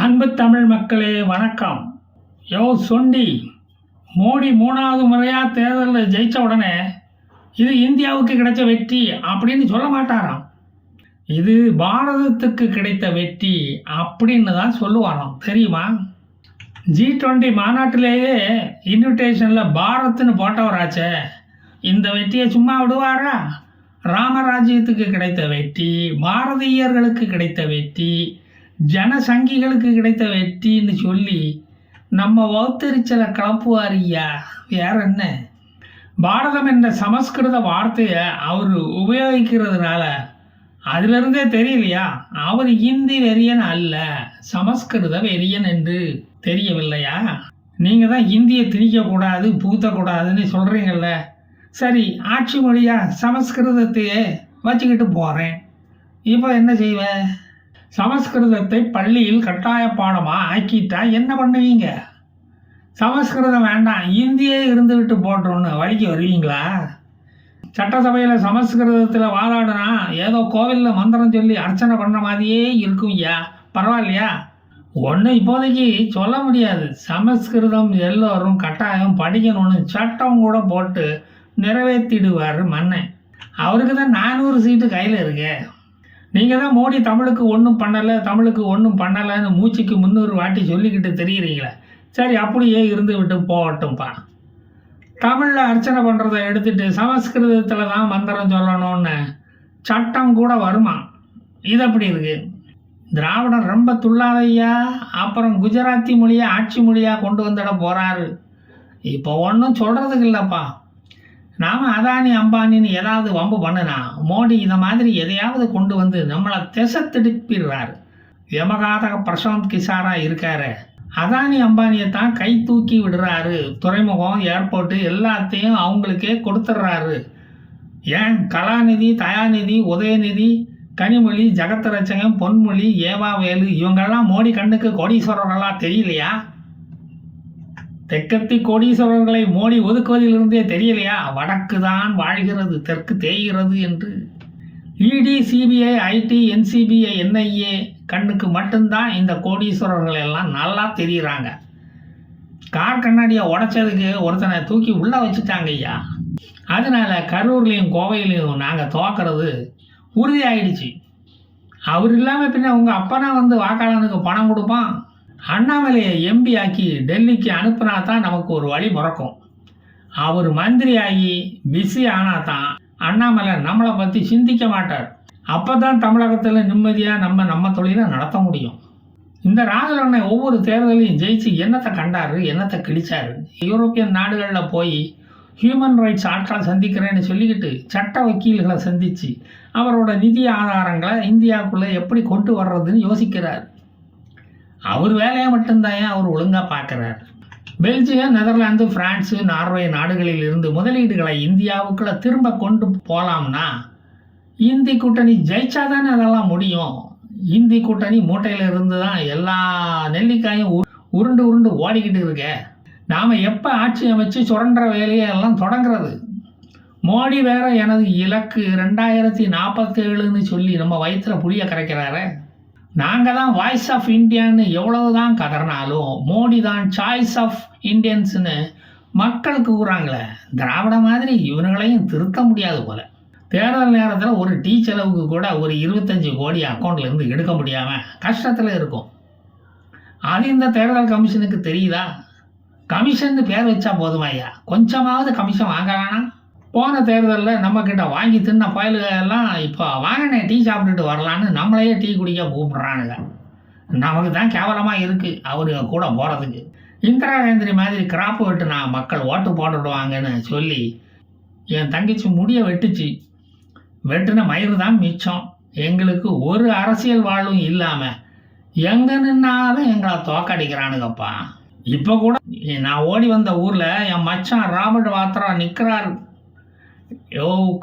அன்பு தமிழ் மக்களே வணக்கம். சொண்டி மோடி 3வது முறையாக தேர்தலில் ஜெயித்த உடனே இது இந்தியாவுக்கு கிடைச்ச வெற்றி அப்படின்னு சொல்ல மாட்டாராம். இது பாரதத்துக்கு கிடைத்த வெற்றி அப்படின்னு தான் சொல்லுவாராம். தெரியுமா? G20 மாநாட்டிலேயே இன்விடேஷனில் பாரத்னு போட்டவராச்சே, இந்த வெற்றியை சும்மா விடுவாரா? ராமராஜ்யத்துக்கு கிடைத்த வெற்றி, பாரதியர்களுக்கு கிடைத்த வெற்றி, ஜனசங்கிகளுக்கு கிடைத்த வெற்றின்னு சொல்லி நம்ம வௌத்தரிச்சலை கிளப்புவாரியா. வேற என்ன? பாரதம் என்ற சமஸ்கிருத வார்த்தையை அவர் உபயோகிக்கிறதுனால அதிலிருந்தே தெரியலையா அவர் இந்தி வெறியன் அல்ல, சமஸ்கிருத வெறியன் என்று தெரியவில்லையா? நீங்கள் தான் இந்தியை திணிக்கக்கூடாது புகுத்தக்கூடாதுன்னு சொல்கிறீங்கல்ல. சரி, ஆட்சி மொழியாக சமஸ்கிருதத்தையே வச்சுக்கிட்டு போகிறேன். இப்போ என்ன செய்வேன்? சமஸ்கிருதத்தை பள்ளியில் கட்டாய பாடமாக ஆக்கிட்டா என்ன பண்ணுவீங்க? சமஸ்கிருதம் வேண்டாம், இந்தியே இருந்துக்கிட்டு போட்டோன்னு வழிக்கு வருவீங்களா? சட்டசபையில் சமஸ்கிருதத்தில் வாதாடினா ஏதோ கோவிலில் மந்திரம் சொல்லி அர்ச்சனை பண்ண மாதிரியே இருக்கும் ஐயா. பரவாயில்லையா? ஒன்றும் இப்போதைக்கு சொல்ல முடியாது. சமஸ்கிருதம் எல்லோரும் கட்டாயம் படிக்கணும்னு சட்டம் கூட போட்டு நிறைவேற்றிடுவார் மன்னன். அவருக்கு தான் 400 சீட்டு கையில் இருக்கு. நீங்கள் தான் மோடி தமிழுக்கு ஒன்றும் பண்ணலை, தமிழுக்கு ஒன்றும் பண்ணலைன்னு மூச்சுக்கு 300 வாட்டி சொல்லிக்கிட்டு தெரியுறீங்களே. சரி, அப்படியே இருந்து விட்டு போகட்டும்ப்பா. தமிழில் அர்ச்சனை பண்ணுறதை எடுத்துகிட்டு சமஸ்கிருதத்தில் தான் மந்திரம் சொல்லணும்னு சட்டம் கூட வருமா? இது அப்படி இருக்கு. திராவிடம் ரொம்ப துள்ளாதையா. அப்புறம் குஜராத்தி மொழியை ஆட்சி மொழியாக கொண்டு வந்துட போகிறாரு. இப்போ ஒன்றும் சொல்கிறதுக்கு இல்லைப்பா. நாம் அதானி அம்பானின்னு ஏதாவது வம்பு பண்ணுனா மோடி இதை மாதிரி எதையாவது கொண்டு வந்து நம்மளை திசை திருப்பிடுறாரு. யமகாதக பிரசாந்த் கிஷாரா இருக்காரு, அதானி அம்பானியை தான் கை தூக்கி விடுறாரு. துறைமுகம், ஏர்போர்ட்டு எல்லாத்தையும் அவங்களுக்கே கொடுத்துட்றாரு. ஏன் கலாநிதி, தயாநிதி, உதயநிதி, கனிமொழி, ஜெகத்ரட்சகம், பொன்மொழி, ஏவாவேலு இவங்கெல்லாம் மோடி கண்ணுக்கு கோடீஸ்வரர்களாக தெரியலையா? தெற்கத்தி கோடீஸ்வரர்களை மோடி ஒதுக்குவதிலிருந்தே தெரியலையா? வடக்கு தான் வாழ்கிறது, தெற்கு தேய்கிறது என்று. இடி, சிபிஐ, ஐடி, என்சிபிஐ, என்ஐஏ கண்ணுக்கு மட்டும்தான் இந்த கோடீஸ்வரர்கள் எல்லாம் நல்லா தெரியுறாங்க. கார் கண்ணாடியை உடைச்சதுக்கு ஒருத்தனை தூக்கி உள்ளே வச்சுட்டாங்க ஐயா. அதனால கரூர்லேயும் கோவையிலையும் நாங்கள் துவக்கிறது உறுதியாயிடுச்சு. அவர் இல்லாமல் பின்ன உங்கள் அப்பனா வந்து வாக்காளனுக்கு பணம் கொடுப்பான்? அண்ணாமலையை எம்பி ஆக்கி டெல்லிக்கு அனுப்புனா தான் நமக்கு ஒரு வழி பிறக்கும். அவர் மந்திரி ஆகி பிஸி ஆனா தான் அண்ணாமலை நம்மளை பற்றி சிந்திக்க மாட்டார். அப்போ தான் தமிழகத்தில் நிம்மதியாக நம்ம தொழிலை நடத்த முடியும். இந்த ராகுல் அண்ணன் ஒவ்வொரு தேர்தலையும் ஜெயிச்சு என்னத்தை கண்டாரு, என்னத்தை கிழிச்சாரு. யூரோப்பியன் நாடுகளில் போய் ஹியூமன் ரைட்ஸ் ஆட்களை சந்திக்கிறேன்னு சொல்லிக்கிட்டு சட்ட வக்கீல்களை சந்தித்து அவரோட நிதி ஆதாரங்களை இந்தியாவுக்குள்ளே எப்படி கொண்டு வர்றதுன்னு யோசிக்கிறார். அவர் வேலையை மட்டும்தான் அவர் ஒழுங்காக பார்க்குறார். பெல்ஜியம், நெதர்லாந்து, பிரான்ஸு, நார்வே நாடுகளில் இருந்து முதலீடுகளை இந்தியாவுக்குள்ள திரும்ப கொண்டு போகலாம்னா இந்தி கூட்டணி ஜெயிச்சா தானே அதெல்லாம் முடியும். இந்தி கூட்டணி மூட்டையில் இருந்து தான் எல்லா நெல்லிக்காயும் உருண்டு உருண்டு ஓடிக்கிட்டு இருக்க. நாம் எப்போ ஆட்சி அமைச்சு சுரண்ட வேலையை எல்லாம் தொடங்குறது? மோடி வேற எனது இலக்கு 2047ன்னு சொல்லி நம்ம வயிற்றுல புளிய கரைக்கிறாரு. நாங்கள் தான் வாய்ஸ் ஆஃப் இந்தியான்னு எவ்வளவு தான் கதறினாலும் மோடி தான் சாய்ஸ் ஆஃப் இந்தியன்ஸ்னு மக்களுக்கு கூறாங்களே. திராவிட மாதிரி இவனுங்களையும் திருத்த முடியாது போல. தேர்தல் நேரத்தில் ஒரு டீ செலவுக்கு கூட ஒரு 25 கோடி அக்கௌண்ட்லேருந்து எடுக்க முடியாமல் கஷ்டத்தில் இருக்கும். அது இந்த தேர்தல் கமிஷனுக்கு தெரியுதா? கமிஷன் பேர் வச்சா போதுமா ஐயா? கொஞ்சமாவது கமிஷன் வாங்க வேணாம்? போன தேர்தலில் நம்மக்கிட்ட வாங்கி தின்ன பயலுகெல்லாம் இப்போ வாங்கினே டீ சாப்பிட்டுட்டு வரலான்னு நம்மளையே டீ குடிக்க கூப்பிட்றானுங்க. நமக்கு தான் கேவலமாக இருக்குது அவரு கூட போகிறதுக்கு. இந்திரா காந்தி மாதிரி கிராப்பு வெட்டுனா மக்கள் ஓட்டு போட்டுடுவாங்கன்னு சொல்லி என் தங்கச்சி முடிய வெட்டுச்சு. வெட்டுன மயிறு தான் மிச்சம். எங்களுக்கு ஒரு அரசியல் வாழ்வும் இல்லாமல் எங்கே நின்னாலும் எங்களை தோக்கடிக்கிறானுங்கப்பா. இப்போ கூட நான் ஓடி வந்த ஊரில் என் மச்சான் ராபர்ட் வாத்ரா நிற்கிறாரு.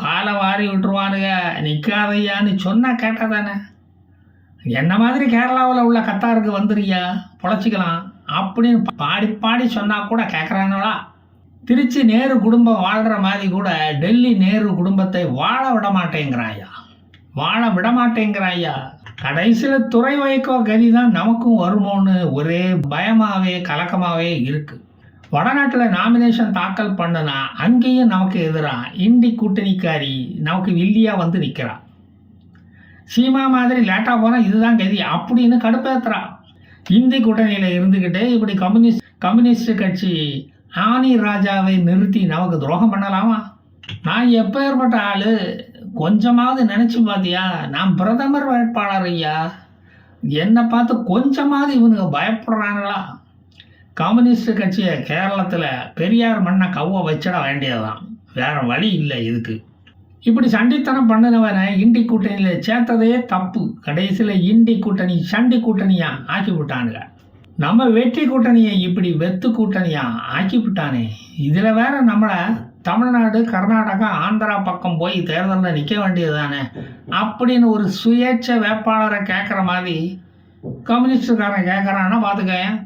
காலை வாரி விட்டுருவானுங்க, நிற்காதையான்னு சொன்னால் கேட்டாதானே. என்ன மாதிரி கேரளாவில் உள்ள கத்தாருக்கு வந்துருயா, பொழைச்சிக்கலாம் அப்படின்னு பாடி பாடி சொன்னால் கூட கேட்குறானுங்களா? திருச்சி நேரு குடும்பம் வாழ்கிற மாதிரி கூட டெல்லி நேரு குடும்பத்தை வாழ விட மாட்டேங்கிறாயா. கடைசியில் துறை வைக்கோ கதி தான் நமக்கும் வருமோன்னு ஒரே பயமாகவே கலக்கமாகவே இருக்குது. வடநாட்டில் நாமினேஷன் தாக்கல் பண்ணுனா அங்கேயும் நமக்கு எதிராக இண்டி கூட்டணிக்காரி நமக்கு வில்லியாக வந்து நிற்கிறா. சீமா மாதிரி லேட்டாக போனால் இதுதான் கதி அப்படின்னு கடுப்பேற்றுறா. இந்தி கூட்டணியில் இருந்துக்கிட்டே இப்படி கம்யூனிஸ்ட் கட்சி ஆனி ராஜாவை நிறுத்தி நமக்கு துரோகம் பண்ணலாமா? நான் எப்போ ஏற்பட்ட ஆள் கொஞ்சமாவது நினச்சி பார்த்தியா? நான் பிரதமர் வேட்பாளர் ஐயா. என்னை பார்த்து கொஞ்சமாவது இவனுங்க பயப்படுறாங்களா? கம்யூனிஸ்ட் கட்சியை கேரளத்தில் பெரியார் மண்ணை கவ்வ வச்சிட வேண்டியதுதான், வேற வழி இல்லை இதுக்கு. இப்படி சண்டித்தனம் பண்ணினவனை இண்டி கூட்டணியில் சேர்த்ததே தப்பு. கடைசியில் இண்டி கூட்டணி சண்டி கூட்டணியாக ஆக்கி விட்டானுங்க. நம்ம வெற்றி கூட்டணியை இப்படி வெத்து கூட்டணியாக ஆக்கி விட்டானே. இதில் வேற நம்மளை தமிழ்நாடு கர்நாடகா ஆந்திரா பக்கம் போய் தேர்தலில் நிற்க வேண்டியது தானே அப்படின்னு ஒரு சுயேட்சை வேட்பாளரை கேட்குற மாதிரி கம்யூனிஸ்டுக்காரன் கேட்குறான்னா பார்த்துக்கேன்.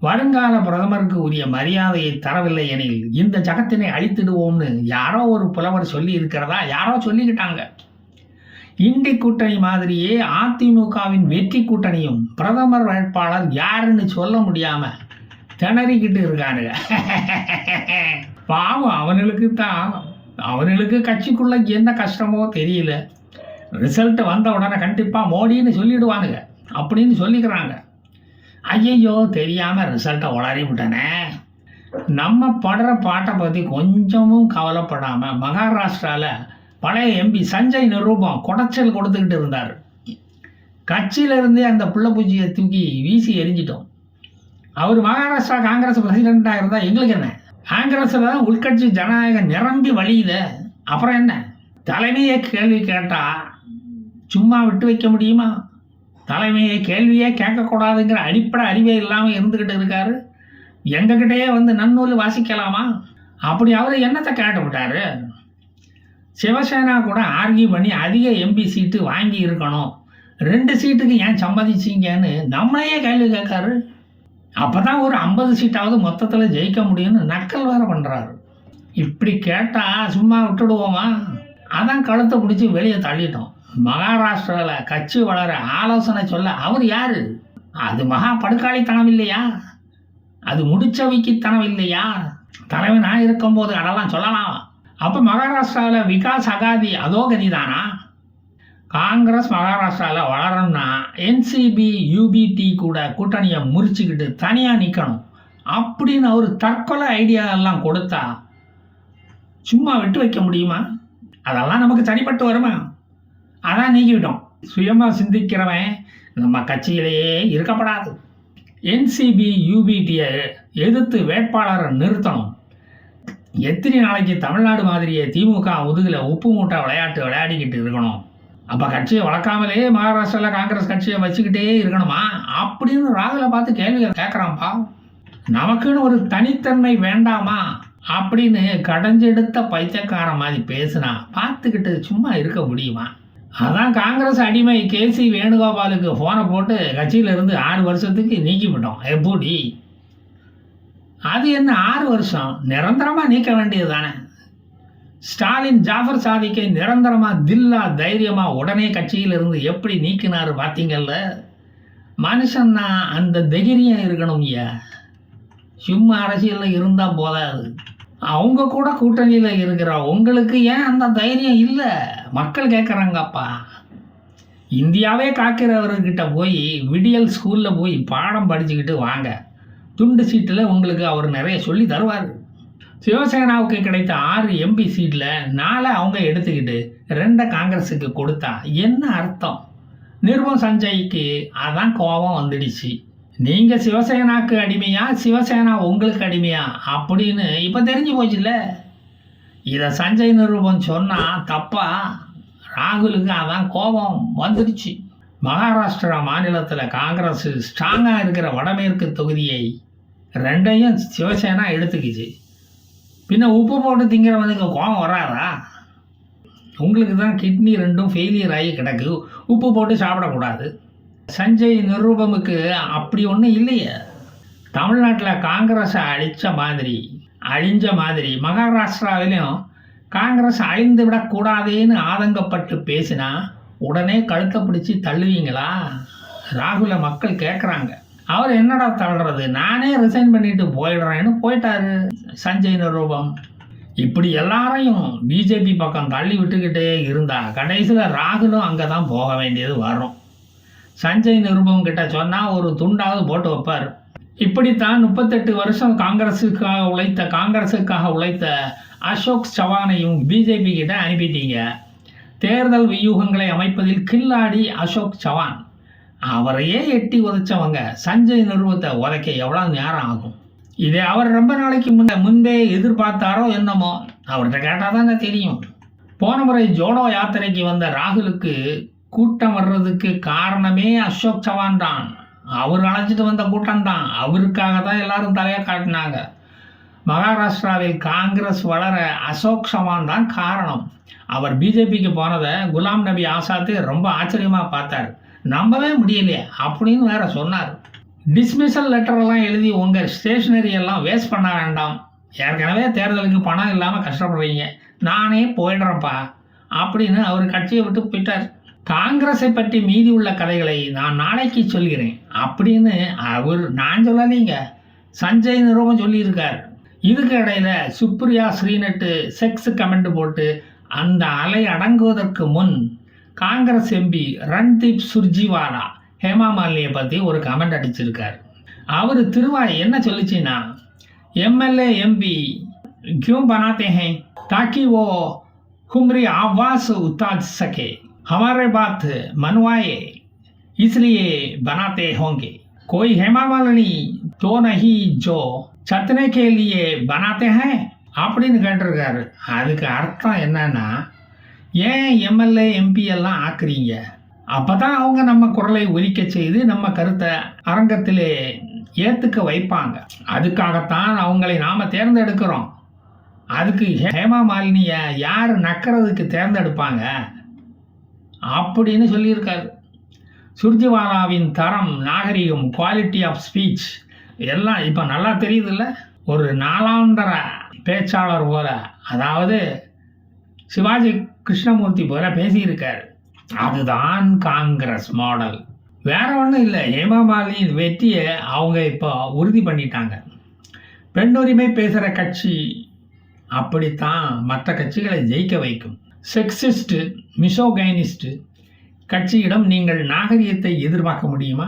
வருங்கால பிரதமருக்கு உரிய மரியாதையை தரவில்லை எனில் இந்த ஜகத்தினை அழித்திடுவோம்னு யாரோ ஒரு புலவர் சொல்லி இருக்கிறதா யாரோ சொல்லிக்கிட்டாங்க. இண்டி கூட்டணி மாதிரியே அதிமுகவின் வெற்றி கூட்டணியும் பிரதமர் வேட்பாளர் யாருன்னு சொல்ல முடியாம திணறிக்கிட்டு இருக்கானுங்க. பாவம் அவனுக்கு கட்சிக்குள்ள என்ன கஷ்டமோ தெரியல. ரிசல்ட் வந்த உடனே கண்டிப்பாக மோடின்னு சொல்லிடுவானுங்க அப்படின்னு சொல்லிக்கிறாங்க. ஐயையோ தெரியாமல் ரிசல்ட்டை உளறி விட்டனே. நம்ம படுற பாட்டை பற்றி கொஞ்சமும் கவலைப்படாமல் மகாராஷ்டிராவில் பழைய எம்பி சஞ்சய் நிரூபம் குடைச்சல் கொடுத்துக்கிட்டு இருந்தார். கட்சியிலிருந்தே அந்த புள்ள பூச்சியை தூக்கி வீசி எரிஞ்சிட்டோம். அவர் மகாராஷ்டிரா காங்கிரஸ் பிரசிடெண்ட்டாக இருந்தால் எங்களுக்கு என்ன? காங்கிரஸில் தான் உள்கட்சி ஜனநாயகம் நிரம்பி வழியுத. அப்புறம் என்ன? தலைமையை கேள்வி கேட்டால் சும்மா விட்டு வைக்க முடியுமா? தலைமையை கேள்வியே கேட்கக்கூடாதுங்கிற அடிப்படை அறிவே இல்லாமல் இருந்துக்கிட்டு இருக்காரு. எங்ககிட்டயே வந்து நன்னூல் வாசிக்கலாமா? அப்படி அவர் என்னத்தை கேட்டு விட்டாரு? சிவசேனா கூட ஆர்கியூ பண்ணி அதிக எம்பி சீட்டு வாங்கி இருக்கணும், 2 சீட்டுக்கு ஏன் சம்மதிச்சிங்கன்னு நம்மளையே கேள்வி கேட்காரு. அப்போ தான் ஒரு 50 சீட்டாவது மொத்தத்தில் ஜெயிக்க முடியும்னு நக்கல் வேறு பண்ணுறாரு. இப்படி கேட்டால் சும்மா விட்டுடுவோமா? அதான் கழுத்தை பிடிச்சி வெளியே தள்ளிட்டோம். மகாராஷ்டிராவில் கட்சி வளர ஆலோசனை சொல்ல அவர் யார்? அது மகா படுகாளித்தனம் இல்லையா? அது முடிச்சவைக்குத்தனம் இல்லையா? தலைவனாக இருக்கும்போது அதெல்லாம் சொல்லலாம். அப்போ மகாராஷ்டிராவில் விகாஸ் அகாதி அதோ கதிதானா? காங்கிரஸ் மகாராஷ்டிராவில் வளரணும்னா என்சிபி யூபிடி கூட கூட்டணியை முறிச்சுக்கிட்டு தனியாக நிற்கணும் அப்படின்னு அவர் தற்கொலை ஐடியா எல்லாம் கொடுத்தா சும்மா விட்டு வைக்க முடியுமா? அதெல்லாம் நமக்கு சரிப்பட்டு வருமா? அதான் நீக்கிவிட்டோம். சுயமாக சிந்திக்கிறவன் நம்ம கட்சியிலேயே இருக்கப்படாது. என்சிபி யூபிடியை எதிர்த்து வேட்பாளரை நிறுத்தணும். எத்தனை நாளைக்கு தமிழ்நாடு மாதிரியே திமுக முதுகில் உப்பு மூட்டை விளையாட்டு விளையாடிக்கிட்டு இருக்கணும்? அப்போ கட்சியை வளர்க்காமலே மகாராஷ்டிராவில் காங்கிரஸ் கட்சியை வச்சுக்கிட்டே இருக்கணுமா அப்படின்னு ராகுலை பார்த்து கேள்விகள் கேட்குறான்ப்பா. நமக்குன்னு ஒரு தனித்தன்மை வேண்டாமா அப்படின்னு கடைஞ்செடுத்த பைத்தியக்காரன் மாதிரி பேசுனா பார்த்துக்கிட்டு சும்மா இருக்க முடியுமா? அதான் காங்கிரஸ் அடிமை கேசி வேணுகோபாலுக்கு ஃபோனை போட்டு கட்சியிலிருந்து 6 வருஷத்துக்கு நீக்கிவிட்டோம். எப்படி? அது என்ன 6 வருஷம்? நிரந்தரமாக நீக்க வேண்டியது தானே. ஸ்டாலின் ஜாஃபர் சாதிக்கை நிரந்தரமாக தில்லா தைரியமாக உடனே கட்சியிலிருந்து எப்படி நீக்கினார் பார்த்தீங்கல்ல? மனுஷன்னா அந்த தைரியம் இருக்கணும் ஐயா. சும்மா அரசியலில் இருந்தால் போதாது. அவங்க கூட கூட்டணியில் இருக்கிற உங்களுக்கு ஏன் அந்த தைரியம் இல்லை? மக்கள் கேட்குறாங்கப்பா. இந்தியாவே காக்கிறவர்கிட்ட போய் விடியல் ஸ்கூலில் போய் பாடம் படிச்சுக்கிட்டு வாங்க, துண்டு சீட்டில் உங்களுக்கு அவர் நிறைய சொல்லி தருவார். சிவசேனாவுக்கு கிடைத்த 6 எம்பி சீட்டில் 4 அவங்க எடுத்துக்கிட்டு 2 காங்கிரஸுக்கு கொடுத்தா என்ன அர்த்தம்? நிருபம் சஞ்சய்க்கு அதான் கோபம் வந்துடுச்சு. நீங்கள் சிவசேனாவுக்கு அடிமையா, சிவசேனா உங்களுக்கு அடிமையா அப்படின்னு இப்போ தெரிஞ்சு போச்சுல்ல. இதை சஞ்சய் நிருபம் சொன்னால் தப்பா? ராகுலுக்கு அதான் கோபம் வந்துடுச்சு. மகாராஷ்டிரா மாநிலத்தில் காங்கிரஸ் ஸ்ட்ராங்காக இருக்கிற வடமேற்கு தொகுதியை 2ஐயும் சிவசேனா எடுத்துக்கிச்சு. பின்ன உப்பு போட்டு திங்கிறவனுக்கு கோபம் வராதா? உங்களுக்கு தான் கிட்னி 2ம் ஃபெயிலியர் ஆகி கிடக்கு, உப்பு போட்டு சாப்பிடக்கூடாது. சஞ்சய் நிரூபமுக்கு அப்படி ஒன்றும் இல்லையே. தமிழ்நாட்டில் காங்கிரஸை அழிஞ்ச மாதிரி மகாராஷ்டிராவிலையும் காங்கிரஸ் அழிந்து விடக்கூடாதுன்னு ஆதங்கப்பட்டு பேசினா உடனே கழுத்தை பிடிச்சி தள்ளுவீங்களா? ராகுலை மக்கள் கேட்குறாங்க. அவர் என்னடா தள்ளுறது, நானே ரிசைன் பண்ணிட்டு போயிடுறேன்னு போயிட்டாரு சஞ்சய் நிருபம். இப்படி எல்லாரையும் பிஜேபி பக்கம் தள்ளி விட்டுக்கிட்டே இருந்தா கடைசியில் ராகுலும் அங்கே தான் போக வேண்டியது வரும். சஞ்சய் நிருபம் கிட்ட சொன்னால் ஒரு துண்டாவது போட்டு வைப்பார். இப்படித்தான் 38 வருஷம் காங்கிரஸுக்காக உழைத்த அசோக் சவானையும் பிஜேபி கிட்ட அனுப்பிட்டீங்க. தேர்தல் வியூகங்களை அமைப்பதில் கில்லாடி அசோக் சவான். அவரையே எட்டி உதைச்சவங்க சஞ்சய் நிருபத்தை உதைக்க எவ்வளோ நேரம் ஆகும்? இதை அவர் ரொம்ப நாளைக்கு முன்பே எதிர்பார்த்தாரோ என்னமோ, அவர்கிட்ட கேட்டால் தாங்க தெரியும். போன முறை ஜோடோ யாத்திரைக்கு வந்த ராகுலுக்கு கூட்டம் வர்றதுக்கு காரணமே அசோக் சவான் தான். அவர் அழைச்சிட்டு வந்த கூட்டம் தான். அவருக்காக தான் எல்லாரும் தலையை காட்டினாங்க. மகாராஷ்டிராவில் காங்கிரஸ் வளர அசோக் சவான் தான் காரணம். அவர் பிஜேபிக்கு போனதை குலாம் நபி ஆசாத்து ரொம்ப ஆச்சரியமாக பார்த்தார். நம்பவே முடியலையே அப்படின்னு வேற சொன்னார். டிஸ்மிசல் லெட்டரெல்லாம் எழுதி உங்கள் ஸ்டேஷனரி எல்லாம் வேஸ்ட் பண்ண வேண்டாம். ஏற்கனவே தேர்தலுக்கு பணம் இல்லாமல் கஷ்டப்படுறீங்க, நானே போயிடுறேன்ப்பா அப்படின்னு அவர் கட்சியை விட்டு போயிட்டார். காங்கிரஸை பற்றி மீதி உள்ள கதைகளை நான் நாளைக்கு சொல்கிறேன் அப்படின்னு நான் சொல்லலைங்க, சஞ்சய் நிருபம் சொல்லியிருக்கார். இதுக்கு இடையில சுப்ரியா ஸ்ரீநெட்டு செக்ஸ் கமெண்ட் போட்டு அந்த அலை அடங்குவதற்கு முன் காங்கிரஸ் எம்பி ரன்தீப் சுர்ஜிவாலா ஹேமா மாலினியை பற்றி ஒரு கமெண்ட் அடிச்சிருக்கார். அவர் திருவாய் என்ன சொல்லிச்சுன்னா, எம்எல்ஏ எம்பி क्यों बनाते हैं ताकि वो हमारी आवाज़ उतार सके, हमारे बात मनवाए इसलिए बनाते होंगे, कोई हेमा मालिनी तो नहीं जो चतने के लिए बनाते हैं அப்படின்னு கேட்டிருக்காரு. அதுக்கு அர்த்தம் என்னன்னா, ஏன் எம்எல்ஏ எம்பி எல்லாம் ஆக்குறீங்க? அப்போ தான் அவங்க நம்ம குரலை ஒலிக்க செய்து நம்ம கருத்தை அரங்கத்திலே ஏற்றுக்க வைப்பாங்க. அதுக்காகத்தான் அவங்களை நாம் தேர்ந்தெடுக்கிறோம். அதுக்கு ஹேமா மாலினியை யார் நக்கிறதுக்கு தேர்ந்தெடுப்பாங்க அப்படின்னு சொல்லியிருக்காரு. சுர்ஜிவாலாவின் தரம், நாகரிகம், குவாலிட்டி ஆஃப் ஸ்பீச் எல்லாம் இப்போ நல்லா தெரியுதுல்ல. ஒரு நாளாந்தர பேச்சாளர் போல, அதாவது சிவாஜி கிருஷ்ணமூர்த்தி போல பேசியிருக்காரு. அதுதான் காங்கிரஸ் மாடல், வேற ஒன்றும் இல்லை. ஹேமா மாலினி வெற்றியை அவங்க இப்போ உறுதி பண்ணிட்டாங்க. பெண்ணுரிமை பேசுகிற கட்சி அப்படித்தான் மற்ற கட்சிகளை ஜெயிக்க வைக்கும். செக்ஸிஸ்ட்டு, மிசோகைனிஸ்ட்டு கட்சியிடம் நீங்கள் நாகரிகத்தை எதிர்பார்க்க முடியுமா?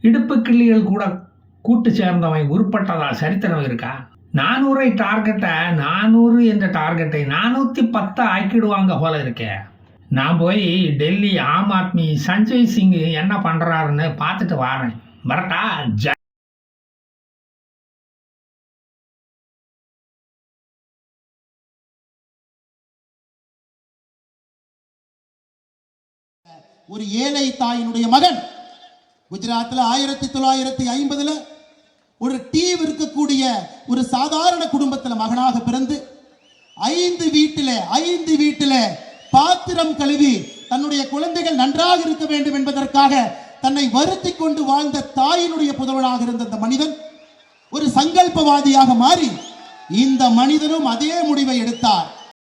இடுப்பு கிள்ளிகள் கூட கூட்டு சேர்ந்தவன் உருப்பட்டதா சரித்திரம் இருக்கா? 400 டார்கெட்டை 400 என்ற டார்கெட்டை 410 ஆக்கிடுவாங்க போல இருக்கேன். நான் போய் டெல்லி ஆம் ஆத்மி சஞ்சய் சிங் என்ன பண்ணுறாருன்னு பார்த்துட்டு வரேன். வரட்டா? ஒரு ஏழை தாயினுடைய மகன் குஜராத்தில் 1950 ஒரு டீ விற்கக்கூடிய ஒரு சாதாரண குடும்பத்தில் மகனாக பிறந்து 5 வீட்டில பாத்திரம் கழுவி தன்னுடைய குழந்தைகள் நன்றாக இருக்க வேண்டும் என்பதற்காக தன்னை வருத்தி கொண்டு வாழ்ந்த தாயினுடைய புதல்வனாக இருந்த இந்த மனிதன் ஒரு சங்கல்பவாதியாக மாறி இந்த மனிதனும் அதே முடிவை எடுத்தார்.